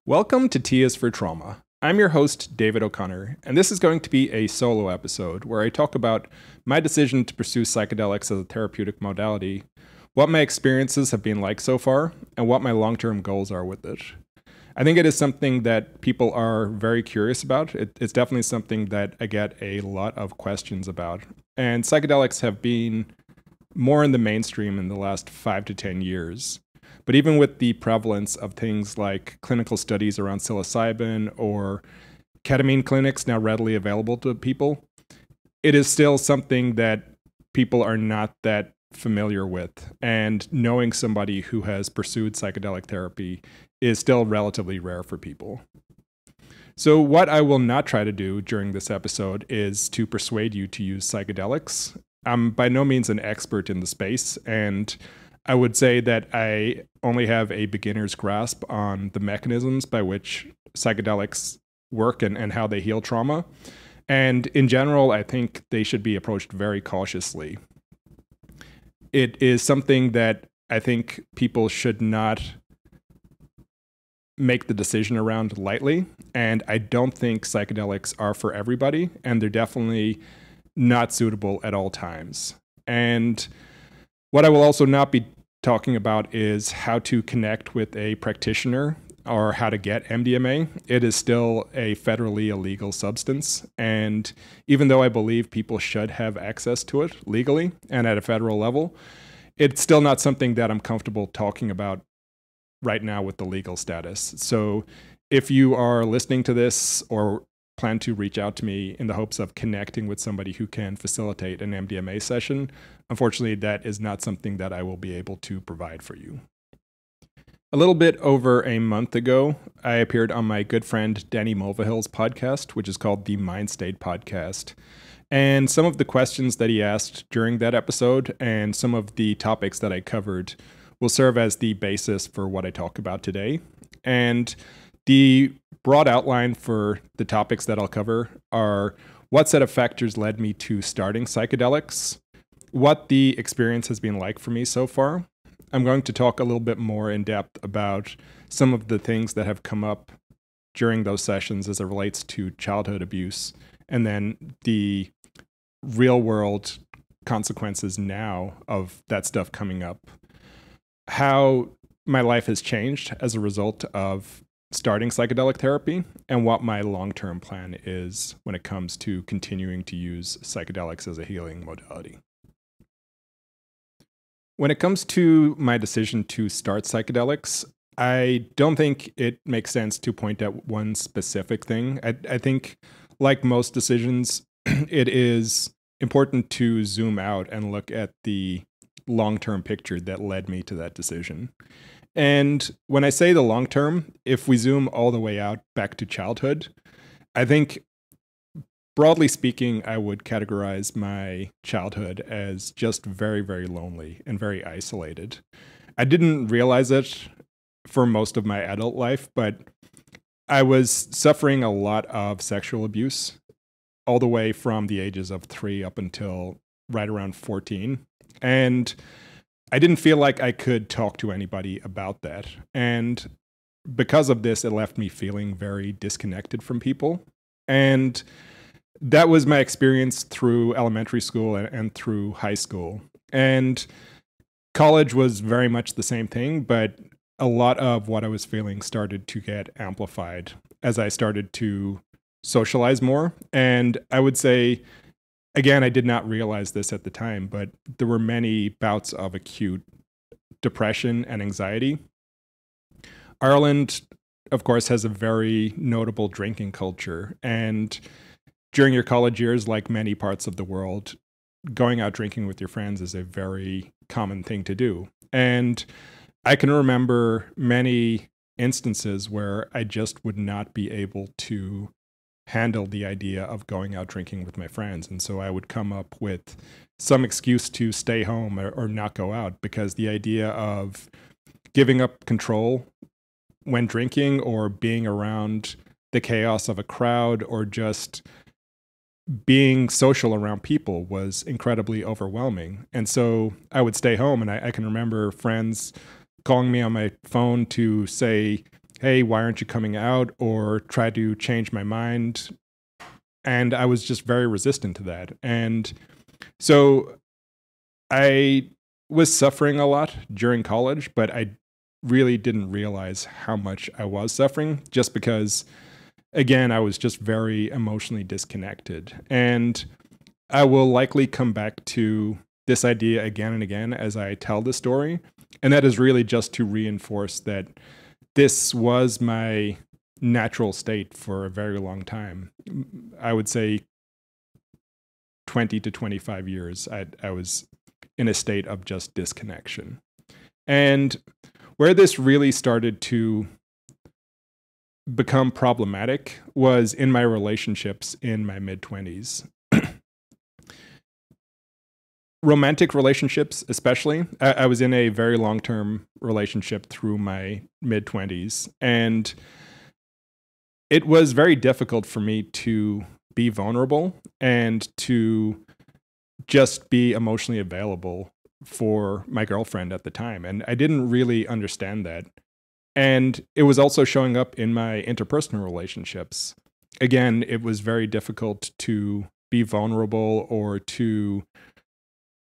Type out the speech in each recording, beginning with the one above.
Welcome to T is for Trauma. I'm your host, David O'Connor, and this is going to be a solo episode where I talk about my decision to pursue psychedelics as a therapeutic modality, what my experiences have been like so far, and what my long-term goals are with it. I think it is something that people are very curious about. It's definitely something that I get a lot of questions about. And psychedelics have been more in the mainstream in the last 5 to 10 years. But even with the prevalence of things like clinical studies around psilocybin or ketamine clinics now readily available to people, it is still something that people are not that familiar with. And knowing somebody who has pursued psychedelic therapy is still relatively rare for people. So what I will not try to do during this episode is to persuade you to use psychedelics. I'm by no means an expert in the space, and I would say that I only have a beginner's grasp on the mechanisms by which psychedelics work and how they heal trauma. And in general, I think they should be approached very cautiously. It is something that I think people should not make the decision around lightly. And I don't think psychedelics are for everybody, and they're definitely not suitable at all times. And what I will also not be talking about is how to connect with a practitioner or how to get MDMA. It is still a federally illegal substance. And even though I believe people should have access to it legally and at a federal level, it's still not something that I'm comfortable talking about right now with the legal status. So if you are listening to this or plan to reach out to me in the hopes of connecting with somebody who can facilitate an MDMA session, unfortunately, that is not something that I will be able to provide for you. A little bit over a month ago, I appeared on my good friend Danny Mulvihill's podcast, which is called the Mind State Podcast. And some of the questions that he asked during that episode and some of the topics that I covered will serve as the basis for what I talk about today. And the broad outline for the topics that I'll cover are what set of factors led me to starting psychedelics, what the experience has been like for me so far. I'm going to talk a little bit more in depth about some of the things that have come up during those sessions as it relates to childhood abuse, and then the real world consequences now of that stuff coming up. How my life has changed as a result of starting psychedelic therapy, and what my long-term plan is when it comes to continuing to use psychedelics as a healing modality. When it comes to my decision to start psychedelics, I don't think it makes sense to point at one specific thing. I think, like most decisions, it is important to zoom out and look at the long-term picture that led me to that decision. And when I say the long term, if we zoom all the way out back to childhood, I think, broadly speaking, I would categorize my childhood as just very, very lonely and very isolated. I didn't realize it for most of my adult life, but I was suffering a lot of sexual abuse all the way from the ages of 3 up until right around 14. And I didn't feel like I could talk to anybody about that. And because of this, it left me feeling very disconnected from people. And that was my experience through elementary school and through high school. And college was very much the same thing, but a lot of what I was feeling started to get amplified as I started to socialize more. And I would say, again, I did not realize this at the time, but there were many bouts of acute depression and anxiety. Ireland, of course, has a very notable drinking culture. And during your college years, like many parts of the world, going out drinking with your friends is a very common thing to do. And I can remember many instances where I just would not be able to handle the idea of going out drinking with my friends. And so I would come up with some excuse to stay home or not go out, because the idea of giving up control when drinking or being around the chaos of a crowd or just being social around people was incredibly overwhelming. And so I would stay home, and I can remember friends calling me on my phone to say, hey, why aren't you coming out? Or try to change my mind. And I was just very resistant to that. And so I was suffering a lot during college, but I really didn't realize how much I was suffering just because, again, I was just very emotionally disconnected. And I will likely come back to this idea again and again as I tell the story. And that is really just to reinforce that this was my natural state for a very long time. I would say 20 to 25 years, I was in a state of just disconnection. And where this really started to become problematic was in my relationships in my mid 20s. Romantic relationships, especially. I was in a very long term relationship through my mid 20s. And it was very difficult for me to be vulnerable and to just be emotionally available for my girlfriend at the time. And I didn't really understand that. And it was also showing up in my interpersonal relationships. Again, it was very difficult to be vulnerable or to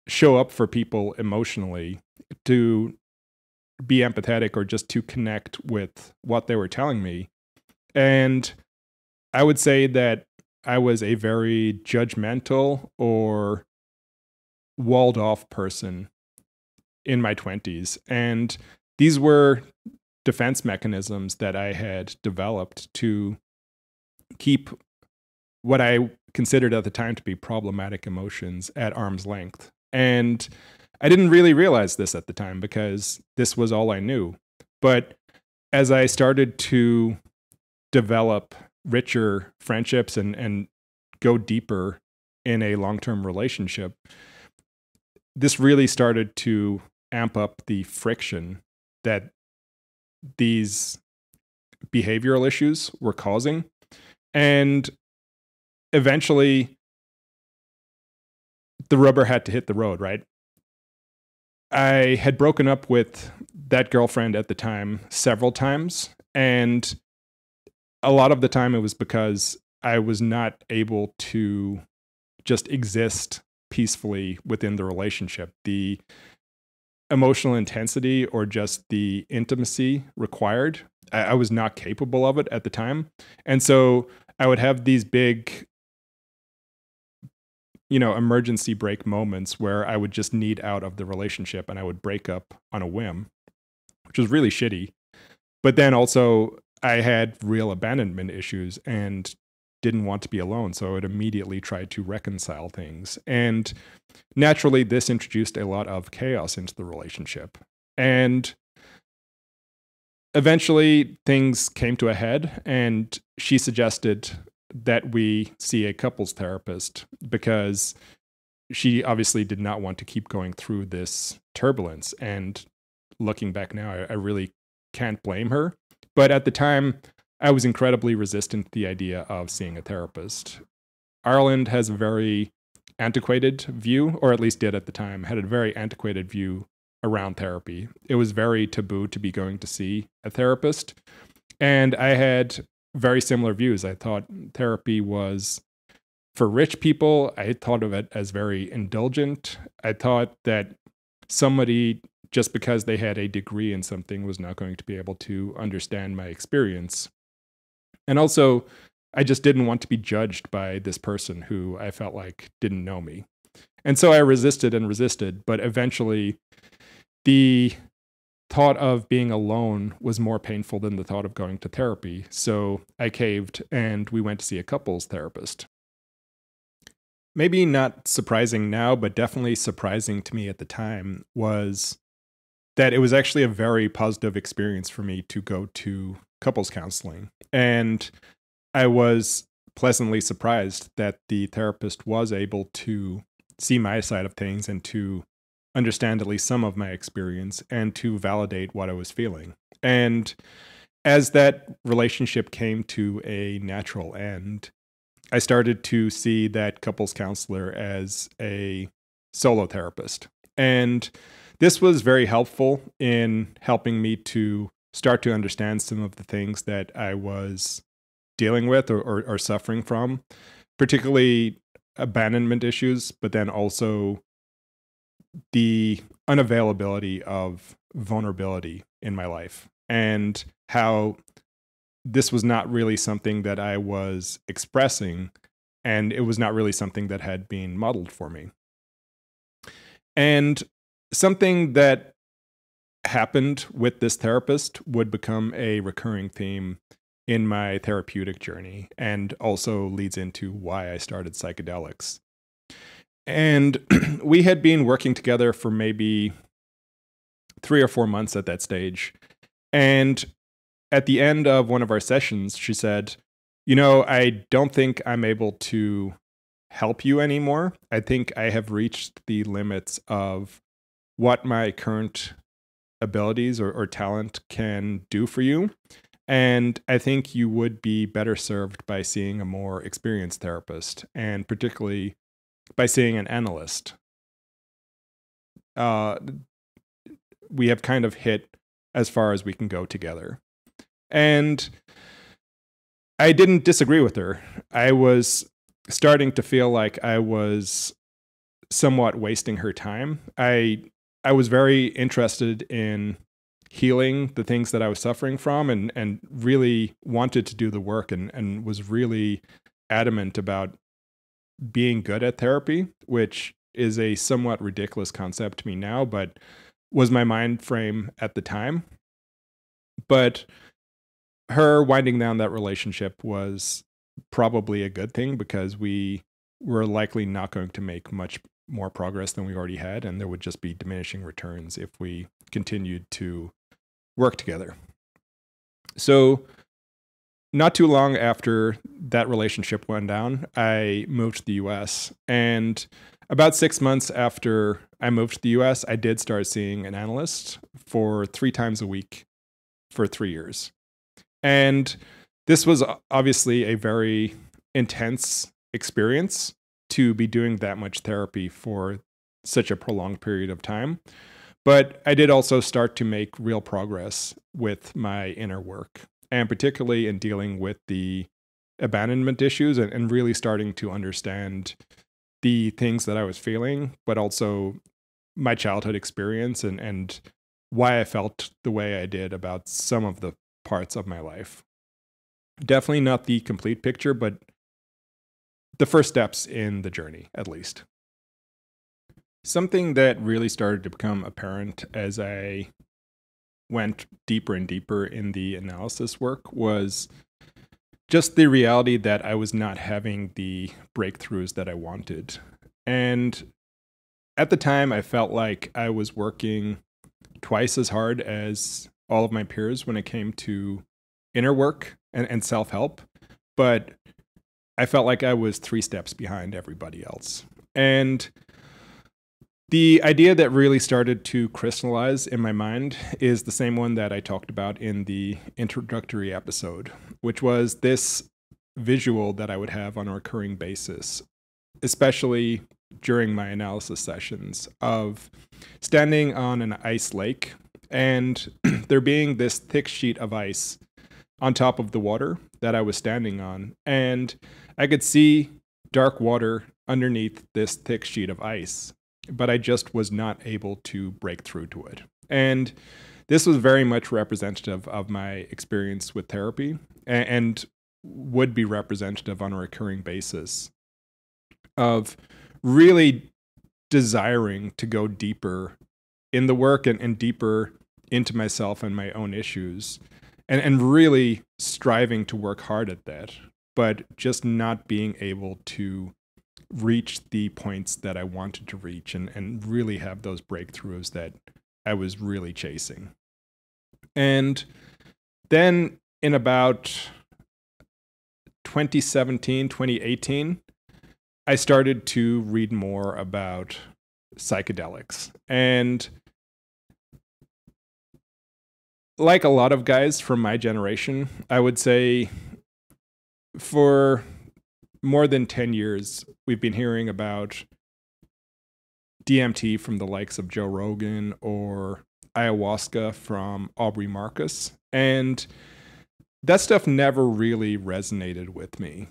show up for people emotionally, to be empathetic or just to connect with what they were telling me. And I would say that I was a very judgmental or walled off person in my 20s. And these were defense mechanisms that I had developed to keep what I considered at the time to be problematic emotions at arm's length. And I didn't really realize this at the time because this was all I knew. But as I started to develop richer friendships and go deeper in a long-term relationship, this really started to amp up the friction that these behavioral issues were causing. And eventually, the rubber had to hit the road, right? I had broken up with that girlfriend at the time several times. And a lot of the time it was because I was not able to just exist peacefully within the relationship. The emotional intensity or just the intimacy required, I was not capable of it at the time. And so I would have these big, emergency break moments where I would just need out of the relationship and I would break up on a whim, which was really shitty. But then also I had real abandonment issues and didn't want to be alone. So I would immediately try to reconcile things. And naturally, this introduced a lot of chaos into the relationship. And eventually, things came to a head, and she suggested that we see a couples therapist because she obviously did not want to keep going through this turbulence. And looking back now, I really can't blame her. But at the time, I was incredibly resistant to the idea of seeing a therapist. Ireland has a very antiquated view, or at least did at the time, had a very antiquated view around therapy. It was very taboo to be going to see a therapist. And I had very similar views. I thought therapy was for rich people. I thought of it as very indulgent. I thought that somebody, just because they had a degree in something, was not going to be able to understand my experience. And also, I just didn't want to be judged by this person who I felt like didn't know me. And so I resisted and resisted, but eventually the thought of being alone was more painful than the thought of going to therapy. So I caved and we went to see a couples therapist. Maybe not surprising now, but definitely surprising to me at the time was that it was actually a very positive experience for me to go to couples counseling. And I was pleasantly surprised that the therapist was able to see my side of things and to understand at least some of my experience and to validate what I was feeling. And as that relationship came to a natural end, I started to see that couples counselor as a solo therapist. And this was very helpful in helping me to start to understand some of the things that I was dealing with or suffering from, particularly abandonment issues, but then also the unavailability of vulnerability in my life, and how this was not really something that I was expressing, and it was not really something that had been modeled for me. And something that happened with this therapist would become a recurring theme in my therapeutic journey, and also leads into why I started psychedelics. And we had been working together for maybe 3 or 4 months at that stage. And at the end of one of our sessions, she said, I don't think I'm able to help you anymore. I think I have reached the limits of what my current abilities or talent can do for you. And I think you would be better served by seeing a more experienced therapist, and particularly by seeing an analyst. We have kind of hit as far as we can go together. And I didn't disagree with her. I was starting to feel like I was somewhat wasting her time. I was very interested in healing the things that I was suffering from, and really wanted to do the work, and was really adamant about being good at therapy, which is a somewhat ridiculous concept to me now, but was my mind frame at the time. But her winding down that relationship was probably a good thing, because we were likely not going to make much more progress than we already had, and there would just be diminishing returns if we continued to work together. So not too long after that relationship went down, I moved to the US. And about 6 months after I moved to the US, I did start seeing an analyst for 3 times a week for 3 years. And this was obviously a very intense experience to be doing that much therapy for such a prolonged period of time. But I did also start to make real progress with my inner work, and particularly in dealing with the abandonment issues, and really starting to understand the things that I was feeling, but also my childhood experience, and why I felt the way I did about some of the parts of my life. Definitely not the complete picture, but the first steps in the journey, at least. Something that really started to become apparent as I went deeper and deeper in the analysis work was just the reality that I was not having the breakthroughs that I wanted. And at the time, I felt like I was working twice as hard as all of my peers when it came to inner work and self-help, but I felt like I was 3 steps behind everybody else. And the idea that really started to crystallize in my mind is the same one that I talked about in the introductory episode, which was this visual that I would have on a recurring basis, especially during my analysis sessions, of standing on an ice lake and there being this thick sheet of ice on top of the water that I was standing on. And I could see dark water underneath this thick sheet of ice, but I just was not able to break through to it. And this was very much representative of my experience with therapy, and would be representative on a recurring basis of really desiring to go deeper in the work, and deeper into myself and my own issues, and really striving to work hard at that, but just not being able to reach the points that I wanted to reach, and really have those breakthroughs that I was really chasing. And then in about 2017, 2018, I started to read more about psychedelics. And like a lot of guys from my generation, I would say for more than 10 years, we've been hearing about DMT from the likes of Joe Rogan, or ayahuasca from Aubrey Marcus. And that stuff never really resonated with me.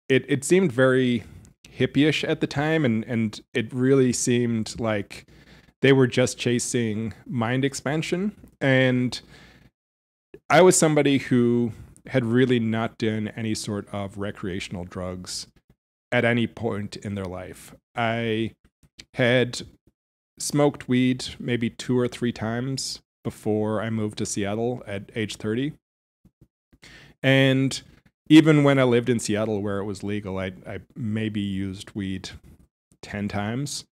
It seemed very hippie-ish at the time, and it really seemed like they were just chasing mind expansion. And I was somebody who had really not done any sort of recreational drugs at any point in their life. I had smoked weed maybe 2 or 3 times before I moved to Seattle at age 30. And even when I lived in Seattle where it was legal, I maybe used weed 10 times.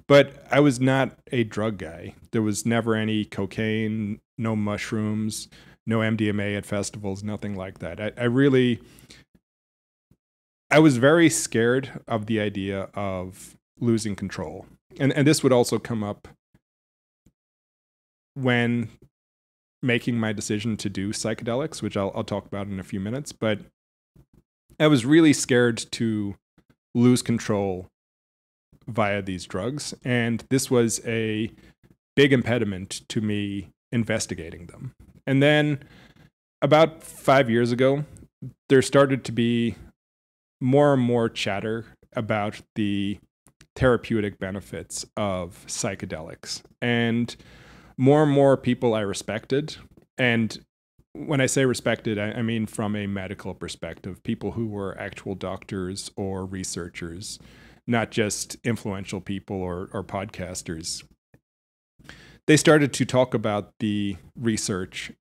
But I was not a drug guy. There was never any cocaine, no mushrooms, no MDMA at festivals, nothing like that. I was very scared of the idea of losing control. And this would also come up when making my decision to do psychedelics, which I'll talk about in a few minutes. But I was really scared to lose control via these drugs. And this was a big impediment to me investigating them. And then about 5 years ago, there started to be more and more chatter about the therapeutic benefits of psychedelics. And more people I respected, and when I say respected, I mean from a medical perspective, people who were actual doctors or researchers, not just influential people or podcasters. They started to talk about the research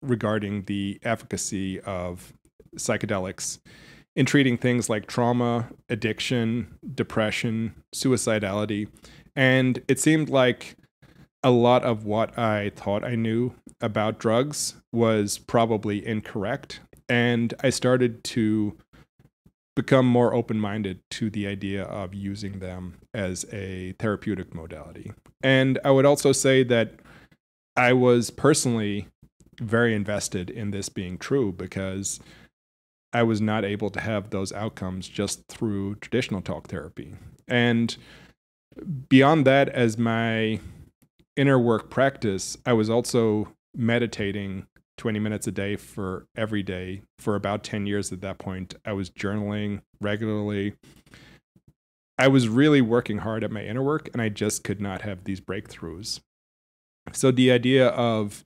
regarding the efficacy of psychedelics in treating things like trauma, addiction, depression, suicidality. And it seemed like a lot of what I thought I knew about drugs was probably incorrect. And I started to become more open-minded to the idea of using them as a therapeutic modality. And I would also say that I was personally very invested in this being true because I was not able to have those outcomes just through traditional talk therapy. And beyond that, as my inner work practice, I was also meditating 20 minutes a day for every day for about 10 years at that point. I was journaling regularly. I was really working hard at my inner work, and I just could not have these breakthroughs. So the idea of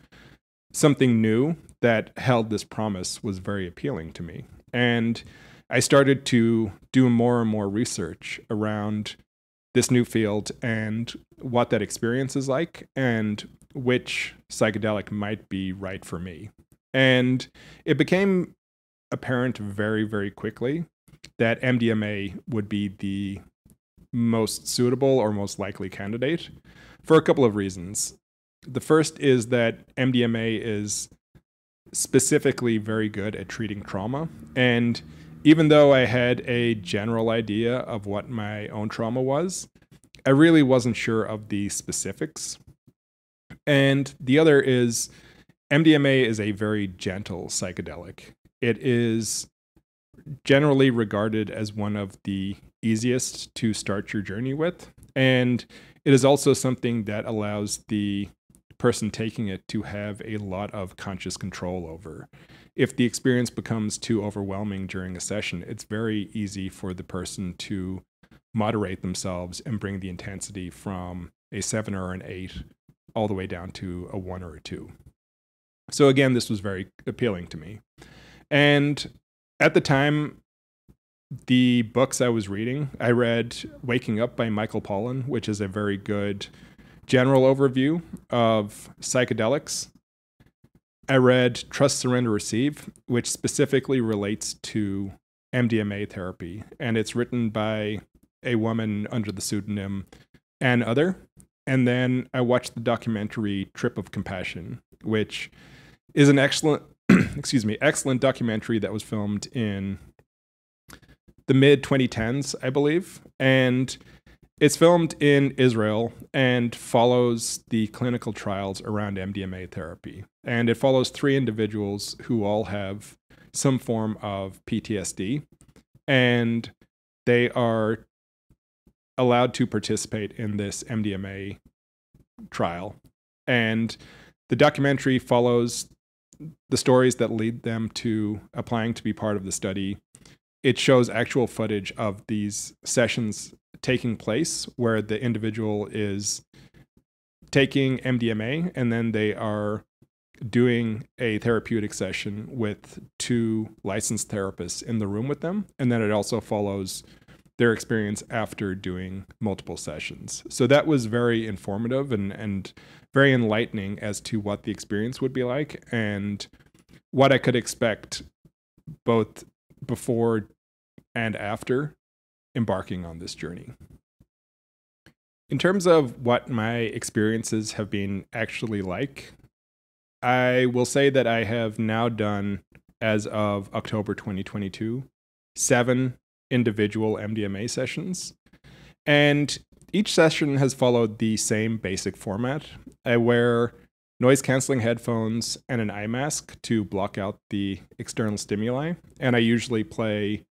something new that held this promise was very appealing to me. And I started to do more and more research around this new field and what that experience is like and which psychedelic might be right for me. And it became apparent very, very quickly that MDMA would be the most suitable or most likely candidate for a couple of reasons. The first is that MDMA is specifically very good at treating trauma. And even though I had a general idea of what my own trauma was, I really wasn't sure of the specifics. And the other is MDMA is a very gentle psychedelic. It is generally regarded as one of the easiest to start your journey with. And it is also something that allows the person taking it to have a lot of conscious control over. If the experience becomes too overwhelming during a session, it's very easy for the person to moderate themselves and bring the intensity from a 7 or an 8 all the way down to a 1 or a 2. So again, this was very appealing to me. And at the time, the books I was reading, I read Waking Up by Michael Pollan, which is a very good general overview of psychedelics. I read Trust, Surrender, Receive, which specifically relates to MDMA therapy. And it's written by a woman under the pseudonym Ann Other. And then I watched the documentary Trip of Compassion, which is an excellent, excellent documentary that was filmed in the mid-2010s, I believe. And it's filmed in Israel and follows the clinical trials around MDMA therapy. And it follows 3 individuals who all have some form of PTSD. And they are allowed to participate in this MDMA trial. And the documentary follows the stories that lead them to applying to be part of the study, it shows actual footage of these sessions taking place where the individual is taking MDMA and then they are doing a therapeutic session with 2 licensed therapists in the room with them. And then it also follows their experience after doing multiple sessions. So that was very informative and very enlightening as to what the experience would be like and what I could expect both before and after embarking on this journey. In terms of what my experiences have been actually like, I will say that I have now done, as of October 2022, 7 individual MDMA sessions. And each session has followed the same basic format. I wear noise-canceling headphones and an eye mask to block out the external stimuli. And I usually play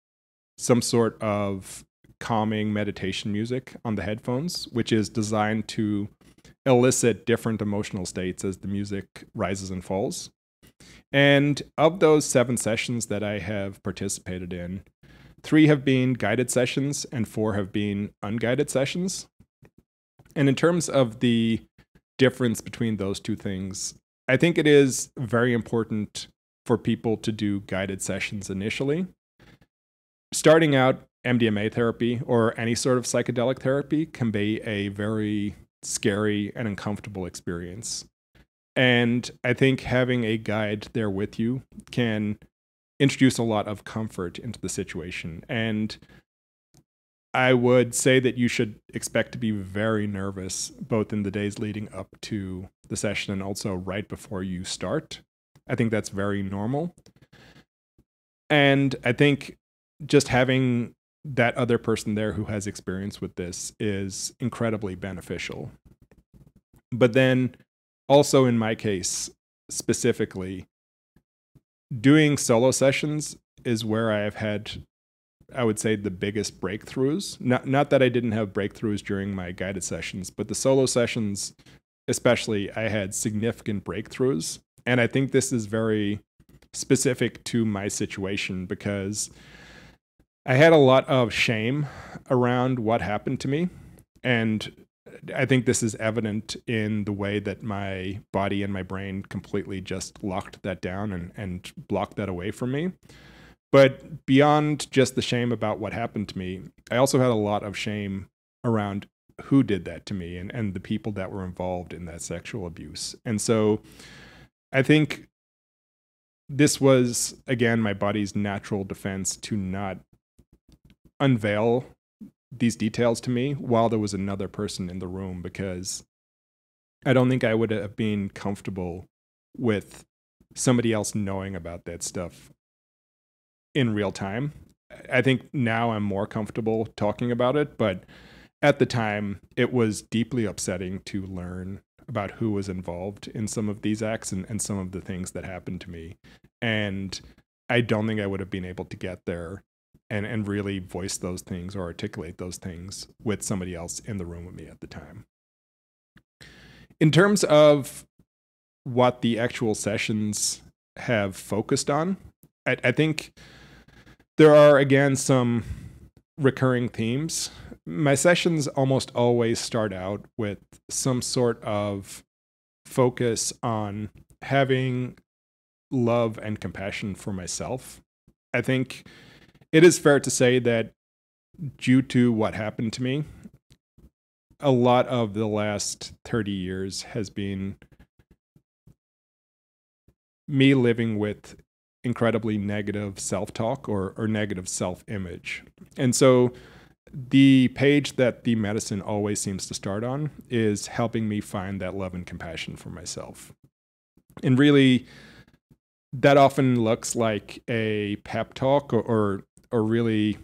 some sort of calming meditation music on the headphones, which is designed to elicit different emotional states as the music rises and falls. And of those 7 sessions that I have participated in, 3 have been guided sessions and 4 have been unguided sessions. And in terms of the difference between those 2 things, I think it is very important for people to do guided sessions initially. Starting out MDMA therapy or any sort of psychedelic therapy can be a very scary and uncomfortable experience. And I think having a guide there with you can introduce a lot of comfort into the situation. And I would say that you should expect to be very nervous, both in the days leading up to the session and also right before you start. I think that's very normal. And I think just having that other person there who has experience with this is incredibly beneficial. But then also in my case, specifically, doing solo sessions is where I have had, I would say, the biggest breakthroughs. Not that I didn't have breakthroughs during my guided sessions, but the solo sessions, especially, I had significant breakthroughs. And I think this is very specific to my situation because I had a lot of shame around what happened to me. And I think this is evident in the way that my body and my brain completely just locked that down and blocked that away from me. But beyond just the shame about what happened to me, I also had a lot of shame around who did that to me and the people that were involved in that sexual abuse. And so I think this was, again, my body's natural defense to not unveil these details to me while there was another person in the room, because I don't think I would have been comfortable with somebody else knowing about that stuff in real time. I think now I'm more comfortable talking about it, but at the time it was deeply upsetting to learn about who was involved in some of these acts and some of the things that happened to me. And I don't think I would have been able to get there and really voice those things or articulate those things with somebody else in the room with me at the time. In terms of what the actual sessions have focused on, I think there are, again, some recurring themes. My sessions almost always start out with some sort of focus on having love and compassion for myself. I think it is fair to say that due to what happened to me, a lot of the last 30 years has been me living with incredibly negative self-talk or negative self-image. And so the page that the medicine always seems to start on is helping me find that love and compassion for myself. And really, that often looks like a pep talk or really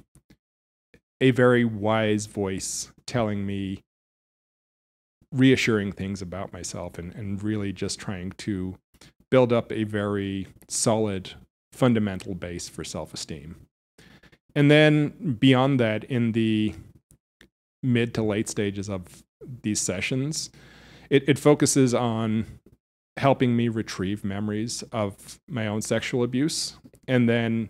a very wise voice telling me reassuring things about myself and really just trying to build up a very solid fundamental base for self-esteem. And then beyond that, in the mid to late stages of these sessions, it focuses on helping me retrieve memories of my own sexual abuse, and then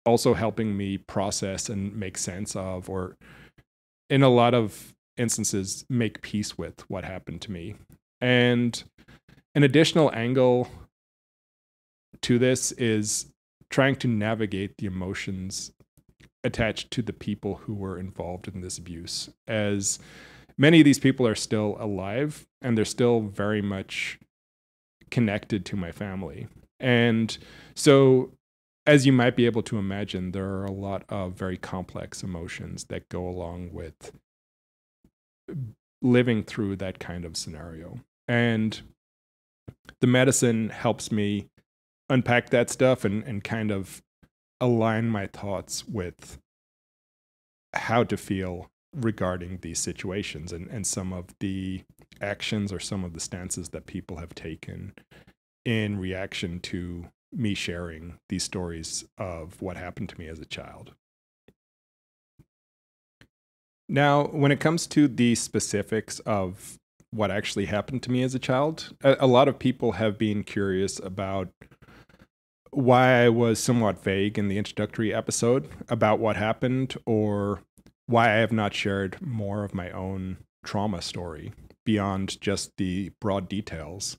also helping me process and make sense of, or in a lot of instances, make peace with what happened to me. And an additional angle to this is trying to navigate the emotions attached to the people who were involved in this abuse, as many of these people are still alive and they're still very much connected to my family. And so, as you might be able to imagine, there are a lot of very complex emotions that go along with living through that kind of scenario. And the medicine helps me unpack that stuff and kind of align my thoughts with how to feel regarding these situations and some of the actions or some of the stances that people have taken in reaction to me sharing these stories of what happened to me as a child. Now, when it comes to the specifics of what actually happened to me as a child, a lot of people have been curious about why I was somewhat vague in the introductory episode about what happened, or why I have not shared more of my own trauma story beyond just the broad details.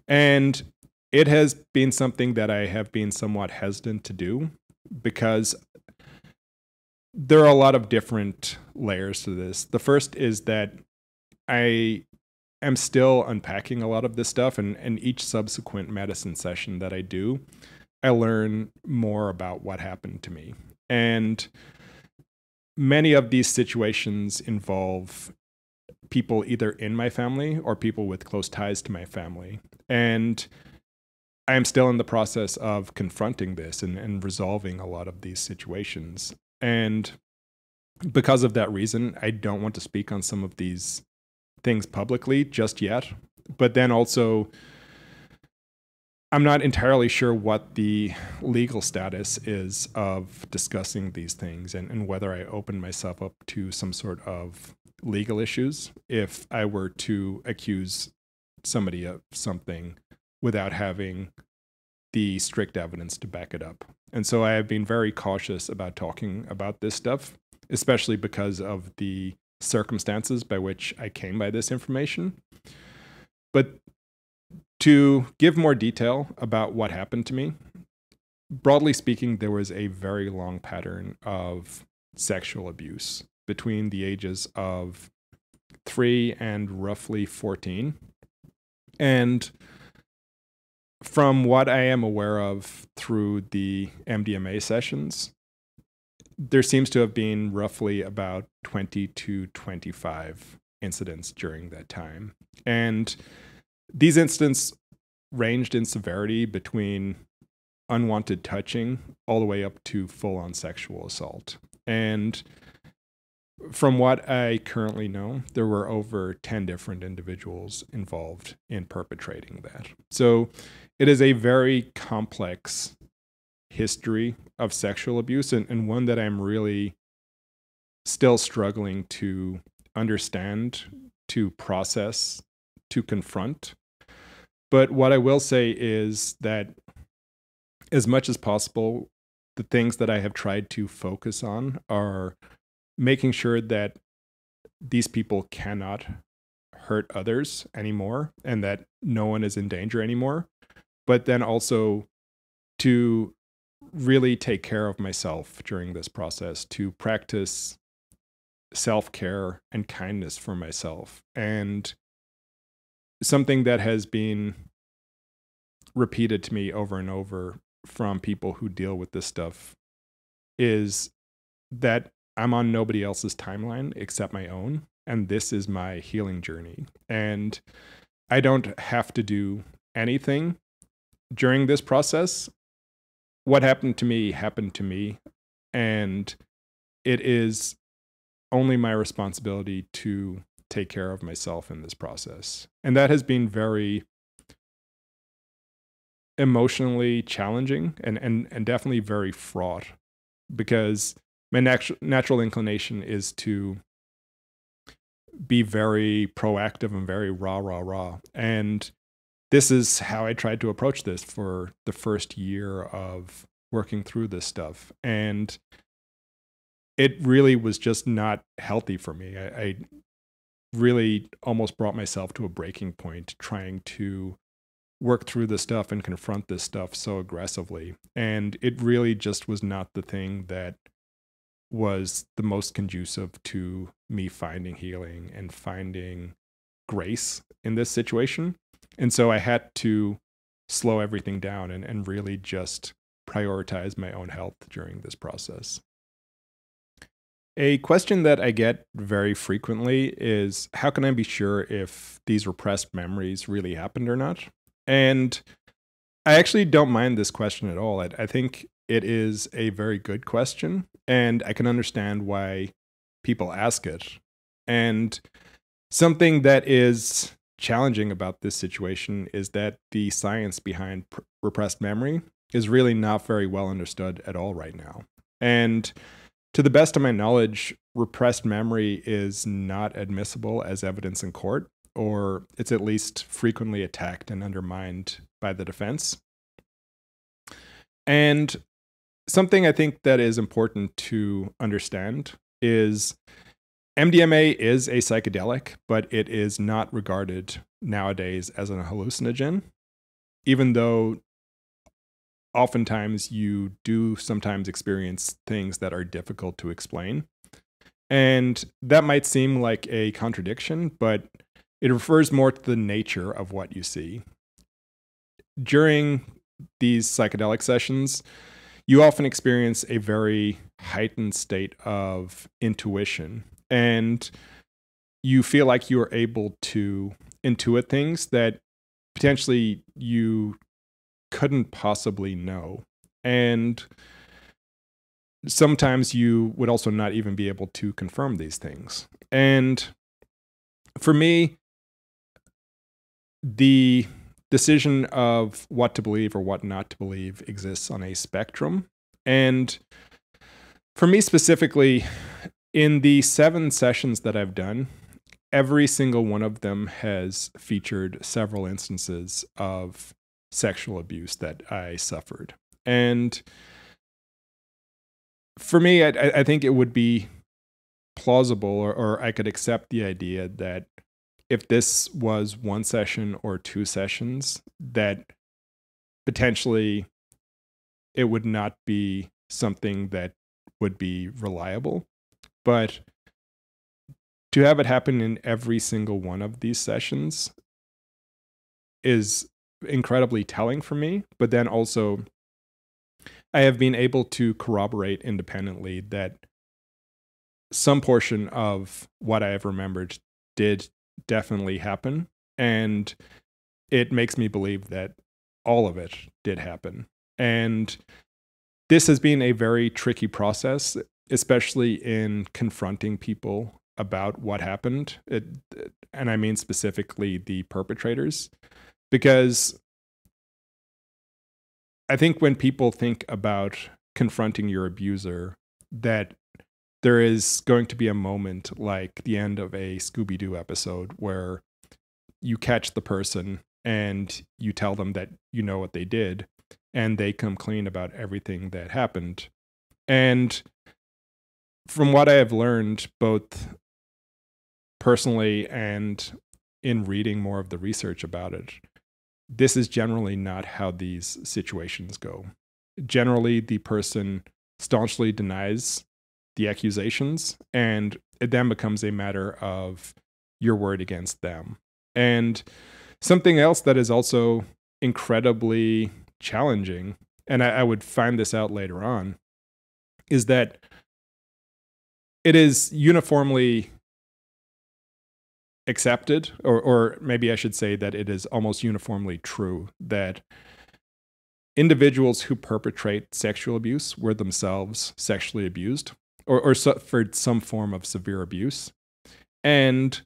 And it has been something that I have been somewhat hesitant to do, because there are a lot of different layers to this. The first is that I am still unpacking a lot of this stuff, and each subsequent medicine session that I do, I learn more about what happened to me. And many of these situations involve people either in my family or people with close ties to my family. And I am still in the process of confronting this and resolving a lot of these situations. And because of that reason, I don't want to speak on some of these things publicly just yet. But then also, I'm not entirely sure what the legal status is of discussing these things, and whether I open myself up to some sort of legal issues if I were to accuse somebody of something without having the strict evidence to back it up. And so I have been very cautious about talking about this stuff, especially because of the circumstances by which I came by this information. But to give more detail about what happened to me, broadly speaking, there was a very long pattern of sexual abuse between the ages of 3 and roughly 14. And from what I am aware of through the MDMA sessions, there seems to have been roughly about 20 to 25 incidents during that time. And these incidents ranged in severity between unwanted touching all the way up to full-on sexual assault. And from what I currently know, there were over 10 different individuals involved in perpetrating that. So it is a very complex history of sexual abuse, and one that I'm really still struggling to understand, to process, to confront. But what I will say is that, as much as possible, the things that I have tried to focus on are making sure that these people cannot hurt others anymore and that no one is in danger anymore. But then also to really take care of myself during this process, to practice self-care and kindness for myself. And something that has been repeated to me over and over from people who deal with this stuff is that I'm on nobody else's timeline except my own, and this is my healing journey. And I don't have to do anything during this process. What happened to me, and it is only my responsibility to take care of myself in this process. And that has been very emotionally challenging and definitely very fraught, because my natural inclination is to be very proactive and very rah. And this is how I tried to approach this for the first year of working through this stuff. And it really was just not healthy for me. I really almost brought myself to a breaking point trying to work through this stuff and confront this stuff so aggressively. And it really just was not the thing that was the most conducive to me finding healing and finding grace in this situation. And so I had to slow everything down and really just prioritize my own health during this process. A question that I get very frequently is, how can I be sure if these repressed memories really happened or not? And I actually don't mind this question at all. I think it is a very good question, and I can understand why people ask it. And something that is challenging about this situation is that the science behind repressed memory is really not very well understood at all right now. And to the best of my knowledge, repressed memory is not admissible as evidence in court, or it's at least frequently attacked and undermined by the defense. And something I think that is important to understand is MDMA is a psychedelic, but it is not regarded nowadays as an hallucinogen, even though oftentimes you do sometimes experience things that are difficult to explain. And that might seem like a contradiction, but it refers more to the nature of what you see. During these psychedelic sessions, you often experience a very heightened state of intuition, and you feel like you are able to intuit things that potentially you couldn't possibly know. And sometimes you would also not even be able to confirm these things. And for me, the decision of what to believe or what not to believe exists on a spectrum. And for me specifically, in the 7 sessions that I've done, every single one of them has featured several instances of sexual abuse that I suffered. And for me, I think it would be plausible, or I could accept the idea that if this was 1 session or 2 sessions, that potentially it would not be something that would be reliable. But to have it happen in every single one of these sessions is incredibly telling for me. But then also, I have been able to corroborate independently that some portion of what I have remembered did definitely happen. And it makes me believe that all of it did happen. And this has been a very tricky process, especially in confronting people about what happened. And I mean specifically the perpetrators, because I think when people think about confronting your abuser, that there is going to be a moment like the end of a Scooby-Doo episode where you catch the person and you tell them that you know what they did, and they come clean about everything that happened. And from what I have learned, both personally and in reading more of the research about it, this is generally not how these situations go. Generally, the person staunchly denies the accusations, and it then becomes a matter of your word against them. And something else that is also incredibly challenging, and I would find this out later on, is that it is uniformly accepted, or maybe I should say that it is almost uniformly true, that individuals who perpetrate sexual abuse were themselves sexually abused or suffered some form of severe abuse. And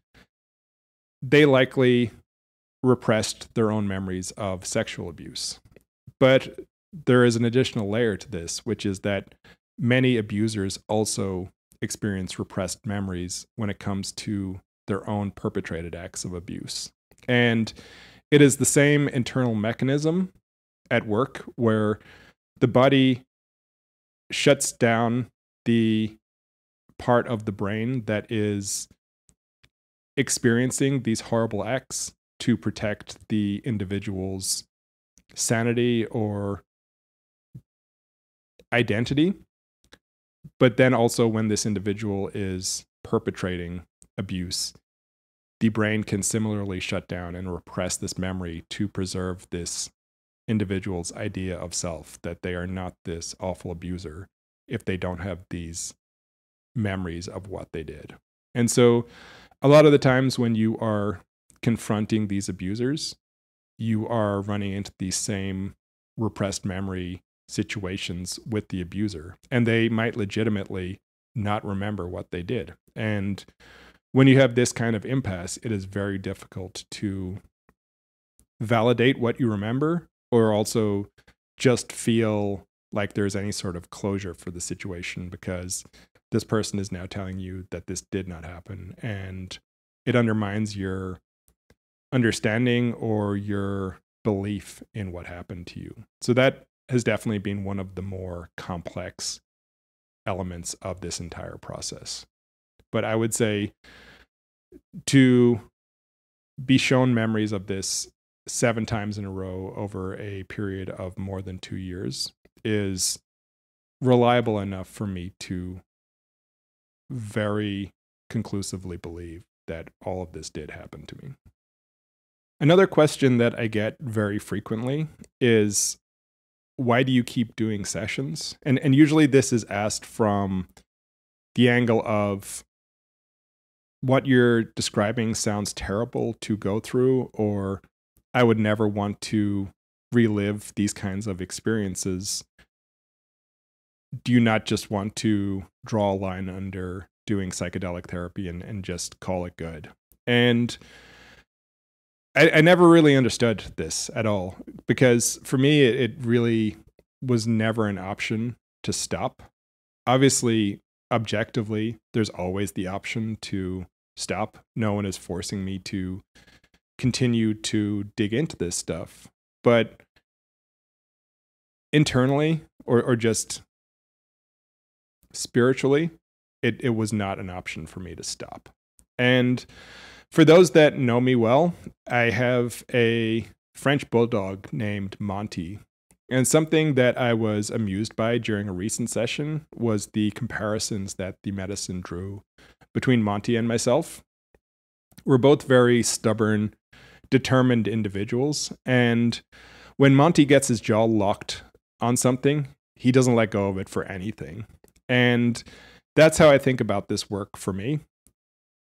they likely repressed their own memories of sexual abuse. But there is an additional layer to this, which is that many abusers also experience repressed memories when it comes to their own perpetrated acts of abuse. And it is the same internal mechanism at work where the body shuts down the part of the brain that is experiencing these horrible acts to protect the individual's sanity or identity. But then also when this individual is perpetrating abuse, the brain can similarly shut down and repress this memory to preserve this individual's idea of self, that they are not this awful abuser if they don't have these memories of what they did. And so a lot of the times when you are confronting these abusers, you are running into these same repressed memory situations with the abuser, and they might legitimately not remember what they did. And when you have this kind of impasse, it is very difficult to validate what you remember or also just feel like there's any sort of closure for the situation, because this person is now telling you that this did not happen, and it undermines your understanding or your belief in what happened to you. So that has definitely been one of the more complex elements of this entire process. But I would say to be shown memories of this 7 times in a row over a period of more than 2 years is reliable enough for me to very conclusively believe that all of this did happen to me. Another question that I get very frequently is, why do you keep doing sessions? And usually this is asked from the angle of, what you're describing sounds terrible to go through, or I would never want to relive these kinds of experiences. Do you not just want to draw a line under doing psychedelic therapy and just call it good? And I never really understood this at all, because for me, it really was never an option to stop. Obviously, objectively, there's always the option to stop. No one is forcing me to continue to dig into this stuff. But internally, or just spiritually, it was not an option for me to stop. And for those that know me well, I have a French bulldog named Monty. And something that I was amused by during a recent session was the comparisons that the medicine drew between Monty and myself. We're both very stubborn, determined individuals. And when Monty gets his jaw locked on something, he doesn't let go of it for anything. And that's how I think about this work for me.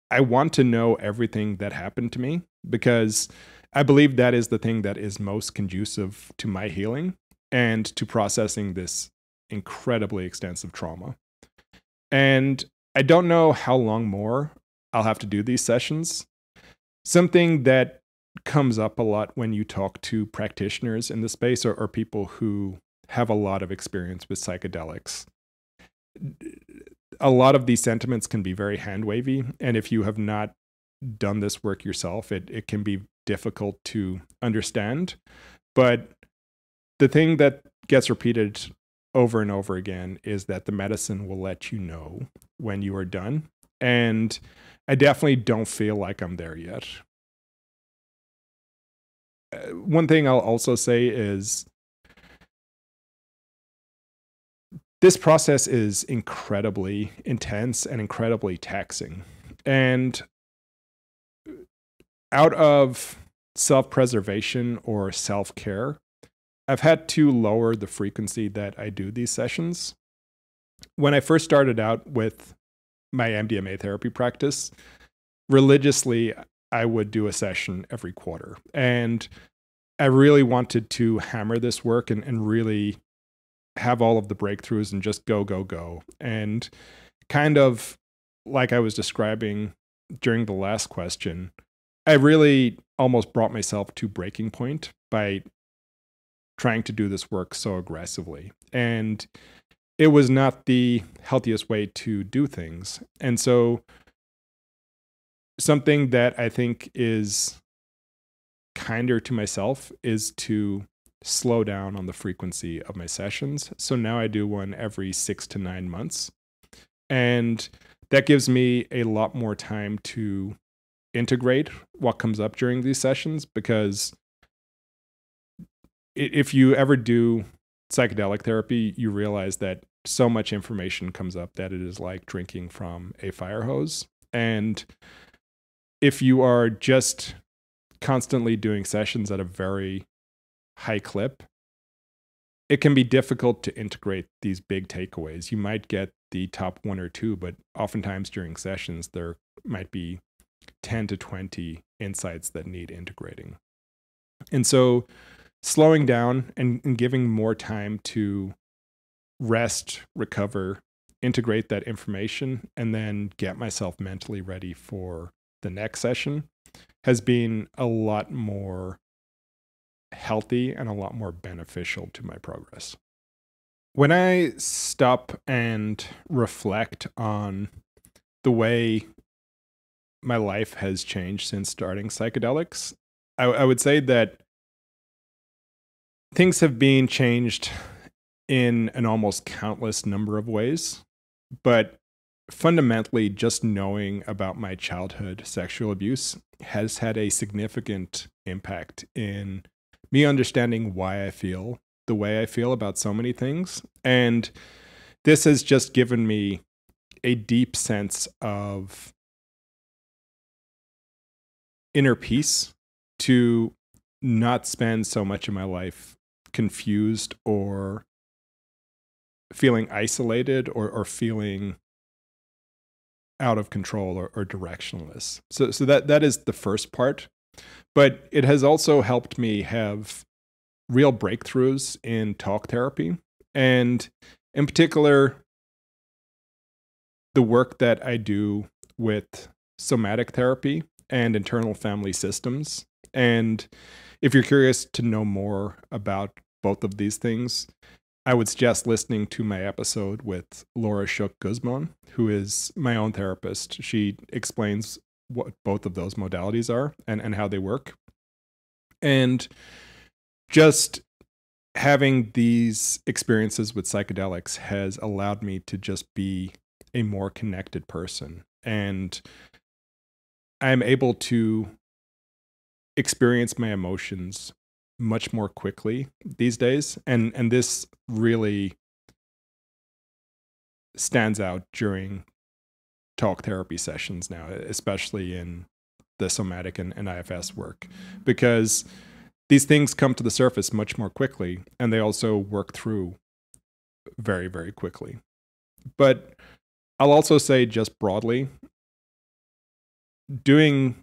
I want to know everything that happened to me, because I believe that is the thing that is most conducive to my healing and to processing this incredibly extensive trauma. And I don't know how long more I'll have to do these sessions. Something that comes up a lot when you talk to practitioners in the space, or people who have a lot of experience with psychedelics. A lot of these sentiments can be very hand-wavy, and if you have not done this work yourself, it can be difficult to understand. But the thing that gets repeated over and over again is that the medicine will let you know when you are done. And I definitely don't feel like I'm there yet. One thing I'll also say is, this process is incredibly intense and incredibly taxing. And out of self-preservation or self-care, I've had to lower the frequency that I do these sessions. When I first started out with my MDMA therapy practice, religiously, I would do a session every quarter. And I really wanted to hammer this work and really have all of the breakthroughs and just go, go, go. And kind of like I was describing during the last question, I really almost brought myself to breaking point by trying to do this work so aggressively. And it was not the healthiest way to do things. And so something that I think is kinder to myself is to slow down on the frequency of my sessions. So now I do one every 6 to 9 months. And that gives me a lot more time to integrate what comes up during these sessions, because if you ever do psychedelic therapy, you realize that so much information comes up that it is like drinking from a fire hose. And if you are just constantly doing sessions at a very high clip, it can be difficult to integrate these big takeaways. You might get the top 1 or 2, but oftentimes during sessions, there might be 10 to 20 insights that need integrating. And so slowing down and giving more time to rest, recover, integrate that information, and then get myself mentally ready for the next session has been a lot more healthy and a lot more beneficial to my progress. When I stop and reflect on the way my life has changed since starting psychedelics, I would say that things have been changed in an almost countless number of ways, but fundamentally, just knowing about my childhood sexual abuse has had a significant impact in me understanding why I feel the way I feel about so many things. And this has just given me a deep sense of inner peace to not spend so much of my life confused or feeling isolated or feeling out of control or directionless. So that is the first part. But it has also helped me have real breakthroughs in talk therapy. And in particular, the work that I do with somatic therapy and internal family systems. And if you're curious to know more about both of these things, I would suggest listening to my episode with Laura Shook Guzman, who is my own therapist. She explains what both of those modalities are and how they work. And just having these experiences with psychedelics has allowed me to just be a more connected person. And I'm able to experience my emotions much more quickly these days. And this really stands out during talk therapy sessions now, especially in the somatic and IFS work, because these things come to the surface much more quickly, and they also work through very, very quickly. But I'll also say, just broadly, doing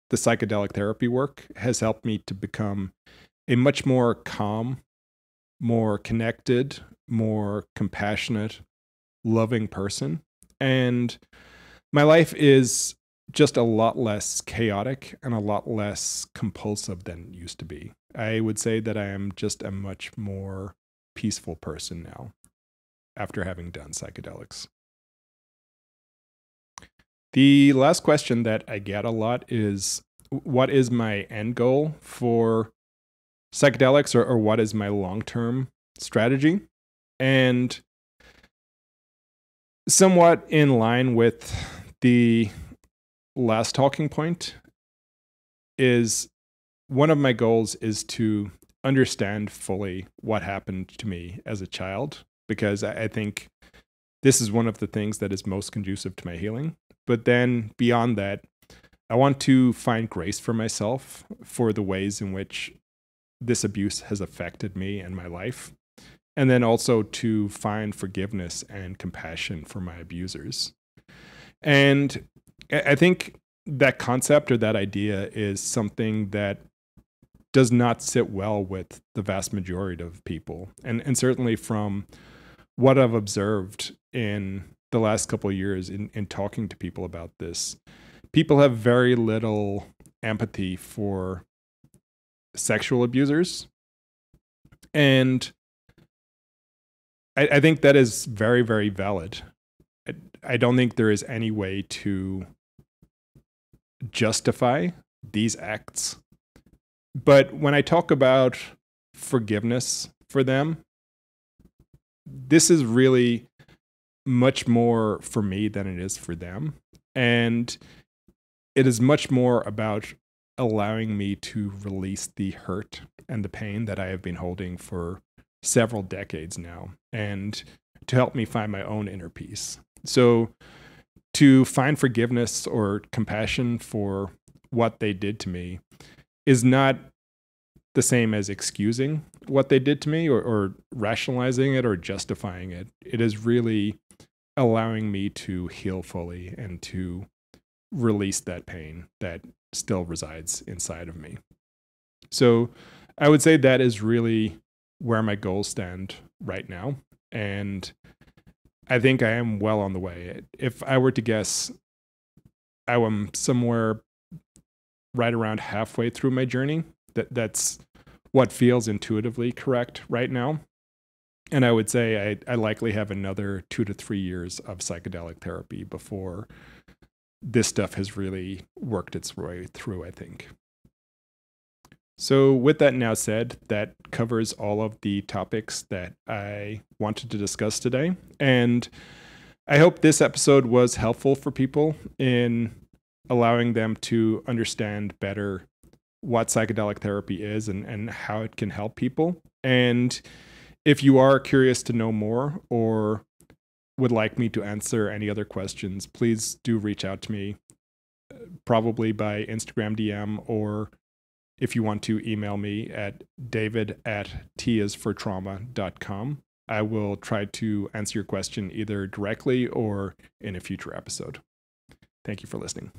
the psychedelic therapy work has helped me to become a much more calm, more connected, more compassionate, loving person. And my life is just a lot less chaotic and a lot less compulsive than it used to be. I would say that I am just a much more peaceful person now after having done psychedelics. The last question that I get a lot is, what is my end goal for psychedelics, or what is my long-term strategy? And somewhat in line with the last talking point is, one of my goals is to understand fully what happened to me as a child, because I think this is one of the things that is most conducive to my healing. But then beyond that, I want to find grace for myself for the ways in which this abuse has affected me and my life. And then also to find forgiveness and compassion for my abusers. And I think that concept or that idea is something that does not sit well with the vast majority of people. And certainly from what I've observed in the last couple of years in talking to people about this, people have very little empathy for sexual abusers. And I think that is very, very valid. I don't think there is any way to justify these acts But when I talk about forgiveness for them, this is really much more for me than it is for them. And it is much more about allowing me to release the hurt and the pain that I have been holding for several decades now, and to help me find my own inner peace. So to find forgiveness or compassion for what they did to me is not the same as excusing what they did to me, or rationalizing it or justifying it. It is really allowing me to heal fully and to release that pain that still resides inside of me. So I would say that is really where my goals stand right now. And I think I am well on the way. If I were to guess, I am somewhere right around halfway through my journey. That's what feels intuitively correct right now. And I would say I likely have another 2 to 3 years of psychedelic therapy before this stuff has really worked its way through, I think. So with that now said, that covers all of the topics that I wanted to discuss today. And I hope this episode was helpful for people in allowing them to understand better what psychedelic therapy is and how it can help people. And if you are curious to know more or would like me to answer any other questions, please do reach out to me, probably by Instagram DM, or if you want to email me at david@tisfortrauma.com. I will try to answer your question either directly or in a future episode. Thank you for listening.